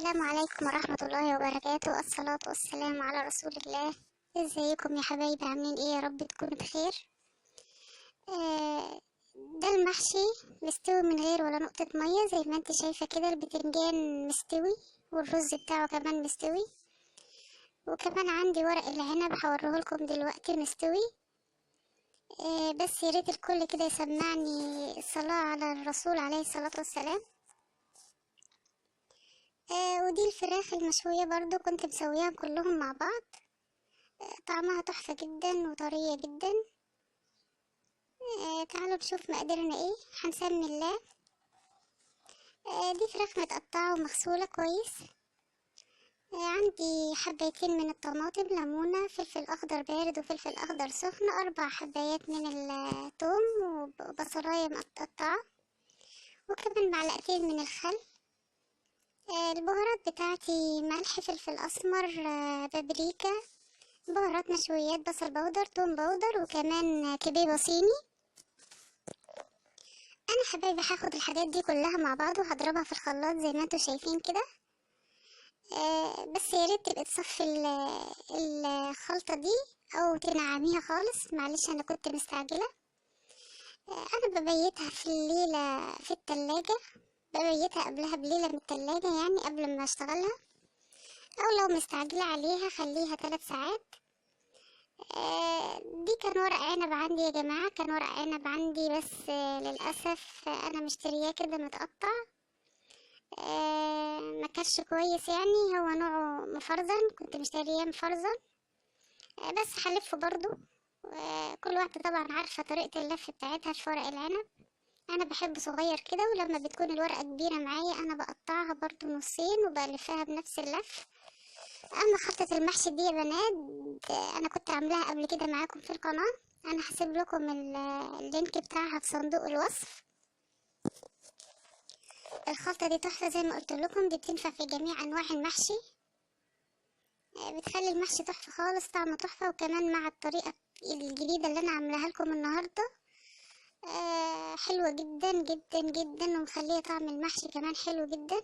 السلام عليكم ورحمة الله وبركاته. الصلاة والسلام على رسول الله. ازيكم يا حبايبي؟ عاملين ايه؟ يا رب تكونوا بخير. آه ده المحشي مستوي من غير ولا نقطة مية، زي ما انت شايفة كده. البتنجان مستوي والرز بتاعه كمان مستوي، وكمان عندي ورق العنب هوريهولكم دلوقتي مستوي. بس ياريت الكل كده يسمعني الصلاة على الرسول عليه الصلاة والسلام. ودي الفراخ المشوية برضو كنت مسويها كلهم مع بعض. طعمها تحفة جدا وطرية جدا. تعالوا نشوف مقاديرنا ايه. هنسمي الله. دي فراخ متقطعة ومغسولة كويس. عندي حبايتين من الطماطم، ليمونة، فلفل أخضر بارد وفلفل أخضر سخن، 4 حبايات من الثوم وبصلاية متقطعة، وكمان معلقتين من الخل. البهارات بتاعتي ملح، فلفل أسمر، بابريكا، بهارات نشويات، بصل بودر، توم بودر، وكمان كبيبة صيني. انا حبايبي هاخد الحاجات دي كلها مع بعض وهضربها في الخلاط زي ما انتوا شايفين كده. بس يا ريت تبقى تصفي الخلطة دي او تنعميها خالص، معلش انا كنت مستعجلة. انا ببيتها في الليلة في التلاجة، ببيتها قبلها بليلة من التلاجة، يعني قبل ما اشتغلها، او لو مستعجلة عليها خليها 3 ساعات. دي كان ورق عنب عندي يا جماعة، كان ورق عنب عندي، بس للأسف أنا مشترياه كده متقطع. ما كانش كويس، يعني هو نوعه مفرزن، كنت مشترياه مفرزن. بس هلفه برضو. كل واحدة طبعا عارفة طريقة اللف بتاعتها في ورق العنب. أنا بحبه صغير كده، ولما بتكون الورقة كبيرة معايا أنا بقطعها برضو نصين وبلفها بنفس اللف. اما خلطة المحشي دي يا بنات، انا كنت عاملاها قبل كده معاكم في القناة. انا هسيب لكم اللينك بتاعها في صندوق الوصف. الخلطة دي تحفة زي ما قلت لكم، دي بتنفع في جميع انواع المحشي. بتخلي المحشي تحفة خالص، طعمه تحفة، وكمان مع الطريقة الجديدة اللي انا عاملاها لكم النهاردة حلوة جدا جدا جدا، ومخلية طعم المحشي كمان حلو جدا.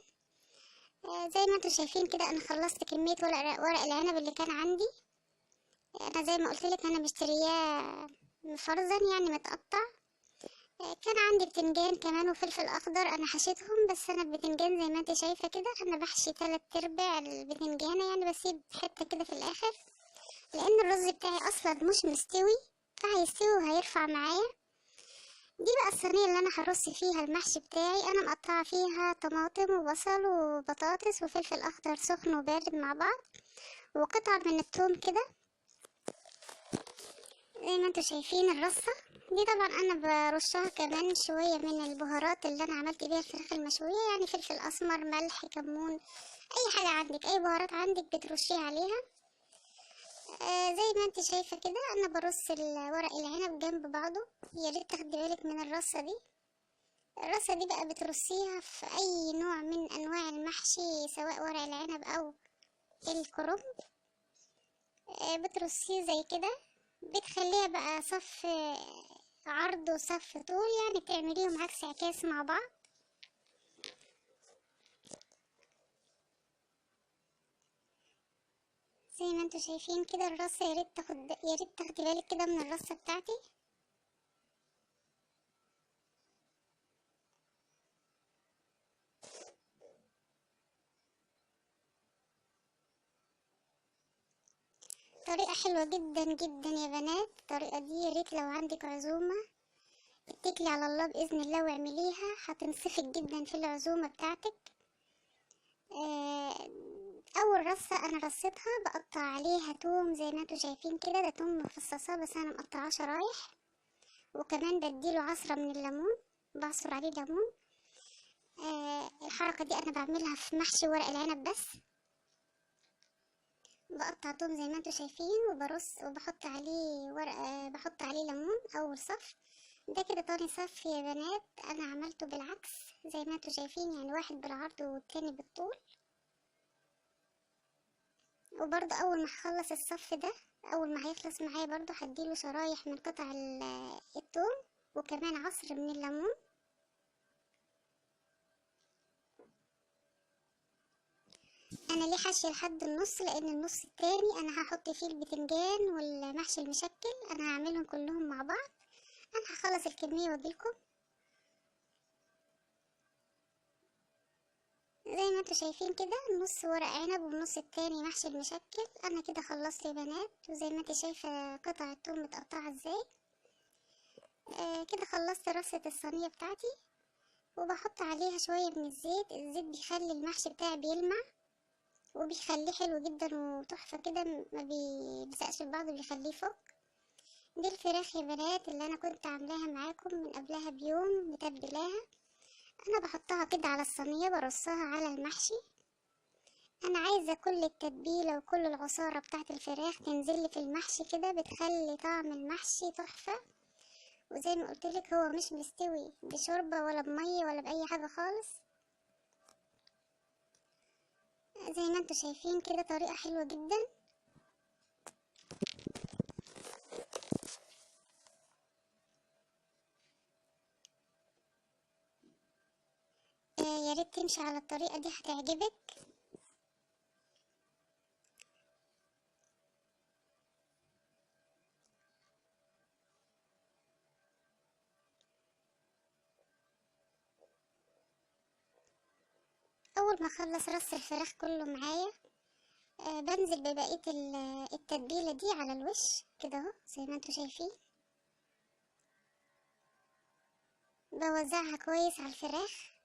زي ما انتوا شايفين كده، انا خلصت كمية ورق العنب اللي كان عندي. انا زي ما قلت لك انا مشترياه مفرزن يعني متقطع. كان عندي بتنجان كمان وفلفل اخضر، انا حشيتهم، بس انا البتنجان زي ما انت شايفه كده انا بحشي 3/4 البتنجانه، يعني بسيب حته كده في الاخر، لان الرز بتاعي اصلا مش مستوي، فهيستوي وهيرفع معايا. دي بقى الصينيه اللي انا هرص فيها المحشي بتاعي. انا مقطعه فيها طماطم وبصل وبطاطس وفلفل اخضر سخن وبارد مع بعض، وقطع من الثوم كده زي ما انتوا شايفين. الرصة دي طبعا انا برشها كمان شوية من البهارات اللي انا عملت بيها الفراخ المشوية، يعني فلفل اسمر، ملح، كمون، اي حاجة عندك، اي بهارات عندك بترشيها عليها. زي ما انت شايفة كده انا برص ورق العنب جنب بعضه. يا ريت تاخدي بالك من الرصة دي. الرصة دي بقى بترصيها في اي نوع من انواع المحشي، سواء ورق العنب او الكرنب. بترصيه زي كده، بتخليها بقى صف عرض وصف طول، يعني بتعمليهم عكس عكاس مع بعض. زي ما انتوا شايفين كده الرصة، يا ريت تاخدي بالك كده من الرصة بتاعتي. طريقة حلوة جدا جدا يا بنات، الطريقة دي يا ريت لو عندك عزومة اتكلي على الله بإذن الله واعمليها، هتنصفك جدا في العزومة بتاعتك. آه، اول رصة انا رصيتها بقطع عليها توم زي ما انتوا شايفين كده، ده توم مفصصاه بس انا مقطعاه شرايح، وكمان بديله عصرة من الليمون، بعصر عليه ليمون. الحركة دي انا بعملها في محشي ورق العنب بس. بقطع توم زي ما انتوا شايفين وبرص وبحط عليه ورق، بحط عليه ليمون اول صف. ده كده تاني صف يا بنات، انا عملته بالعكس زي ما انتوا شايفين، يعني واحد بالعرض والتاني بالطول. وبرضه اول ما هخلص الصف ده، اول ما هيخلص معايا برضه هديله شرايح من قطع الثوم، وكمان عصر من الليمون. انا ليه حاشيه لحد النص؟ لان النص التاني انا هحط فيه البتنجان والمحشي المشكل، انا هعملهم كلهم مع بعض. انا هخلص الكميه واجيلكم. زي ما انتوا شايفين كده، نص ورق عنب والنص التاني محشي المشكل. انا كده خلصت يا بنات، وزي ما انت شايفه قطع الثوم متقطعه ازاي. كده خلصت رصة الصينيه بتاعتي، وبحط عليها شويه من الزيت. الزيت بيخلي المحشي بتاعي بيلمع، وبيخليه حلو جدا وتحفه كده، ما بيلزقش في بعضه، بيخليه فك. دي الفراخ يا بنات اللي انا كنت عاملاها معاكم من قبلها بيوم، متبلاها. انا بحطها كده على الصينيه، برصها على المحشي. انا عايزه كل التتبيله وكل العصاره بتاعه الفراخ تنزل في المحشي كده، بتخلي طعم المحشي تحفه. وزي ما قلتلك هو مش مستوي بشوربه ولا بميه ولا باي حاجه خالص. زي ما انتوا شايفين كده، طريقه حلوه جدا. يا ريت تمشي على الطريقه دي، هتعجبك. اول ما اخلص رص الفراخ كله معايا، بنزل ببقية التتبيلة دي على الوش كده اهو، زي ما انتوا شايفين. بوزعها كويس على الفراخ.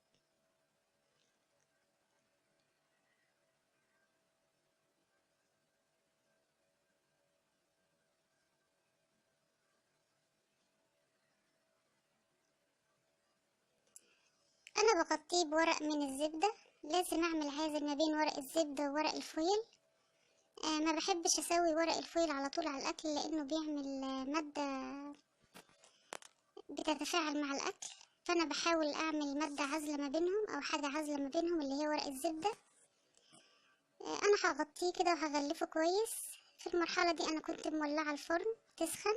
انا بغطيه بورق من الزبدة. لازم اعمل عازل ما بين ورق الزبدة وورق الفويل. ما بحبش اسوي ورق الفويل على طول على الاكل، لانه بيعمل مادة بتتفاعل مع الاكل. فانا بحاول اعمل مادة عازلة ما بينهم، او حاجة عازلة ما بينهم، اللي هي ورق الزبدة. انا هغطيه كده وهغلفه كويس. في المرحلة دي انا كنت مولعة الفرن تسخن،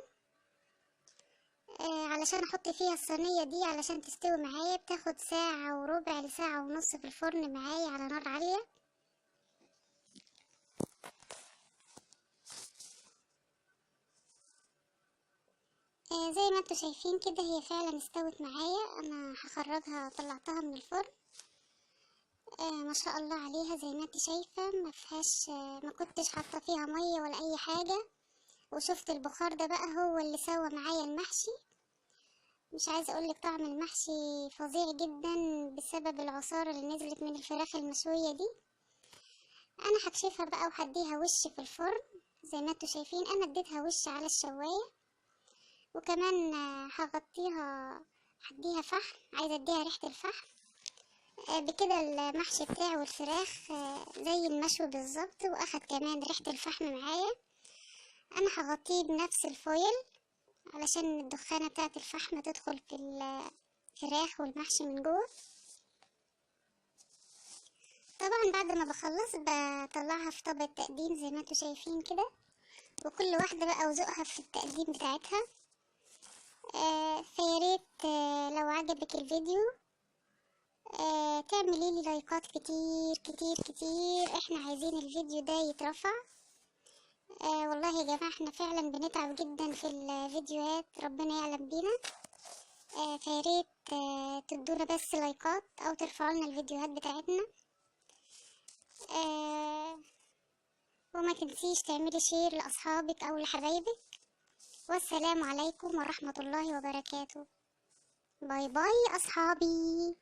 علشان احط فيها الصينية دي علشان تستوي معايا. بتاخد ساعة وربع لساعة ونص في الفرن معايا على نار عالية. زي ما انتوا شايفين كده، هي فعلا استوت معايا. انا هخرجها، طلعتها من الفرن. ما شاء الله عليها، زي ما انت شايفة ما فيهاش، ما كنتش حاطة فيها مية ولا اي حاجة. وشفت البخار ده بقى هو اللي سوى معايا المحشي. مش عايزة اقولك طعم المحشي فظيع جدا بسبب العصارة اللي نزلت من الفراخ المشوية دي. انا هكشفها بقى وهديها وش في الفرن. زي ما انتوا شايفين انا اديتها وش على الشواية، وكمان هغطيها، هديها فحم. عايزة اديها ريحة الفحم. بكده المحشي بتاعي والفراخ زي المشوي بالظبط، واخد كمان ريحة الفحم معايا. انا هغطيه بنفس الفويل علشان الدخانة بتاعة الفحم تدخل في الفراخ والمحشي من جوه. طبعا بعد ما بخلص بطلعها في طبق التقديم زي ما انتوا شايفين كده، وكل واحدة بقى وذوقها في التقديم بتاعتها. فياريت لو عجبك الفيديو تعملي لي لايكات كتير كتير كتير. احنا عايزين الفيديو ده يترفع. والله يا جماعة احنا فعلا بنتعب جدا في الفيديوهات، ربنا يعلم بينا. فياريت تدونا بس لايكات او ترفعوا لنا الفيديوهات بتاعتنا. وما تنسيش تعملي شير لاصحابك او لحبايبك. والسلام عليكم ورحمة الله وبركاته. باي باي أصحابي.